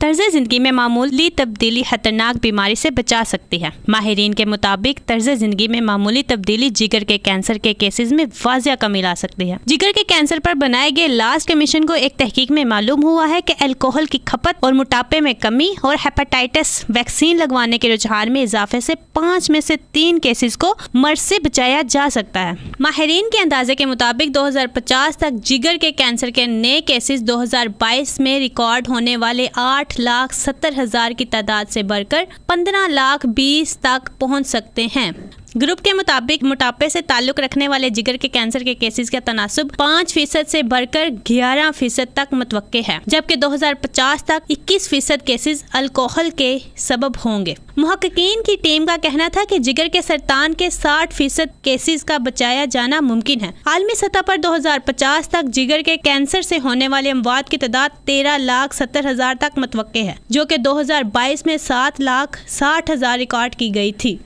तर्ज जिंदगी में मामूली तब्दीली खतरनाक बीमारी से बचा सकती है। माहिरीन के मुताबिक तर्ज जिंदगी में मामूली तब्दीली जिगर के कैंसर के केसेस में वाजिया कमी ला सकती है। जिगर के कैंसर पर बनाए गए लास्ट कमीशन को एक तहकीक में मालूम हुआ है कि अल्कोहल की खपत और मोटापे में कमी और हेपेटाइटिस वैक्सीन लगवाने के रुझान में इजाफे से 5 में से 3 केसेस को मर्ज से बचाया जा सकता है। माहिरीन के अंदाजे के मुताबिक 2050 तक जिगर के कैंसर के नए केसेस 2022 में रिकॉर्ड होने वाले 8,70,000 की तादाद से बढ़कर 15,20,000 तक पहुंच सकते हैं। ग्रुप के मुताबिक मोटापे से ताल्लुक रखने वाले जिगर के कैंसर के केसेस का तनासुब 5% से बढ़कर 11% तक मुतवक्के है, जबकि 2050 तक 21% केसेस अल्कोहल के सबब होंगे। मुहक्किकीन की टीम का कहना था कि जिगर के सरतान के 60% केसेस का बचाया जाना मुमकिन है। आलमी सतह पर 2050 तक जिगर के कैंसर से होने वाले अमवात की तादाद 13,70,000 तक मुतवक्के है, जो कि 2022 में 7,60,000 रिकॉर्ड की गई थी।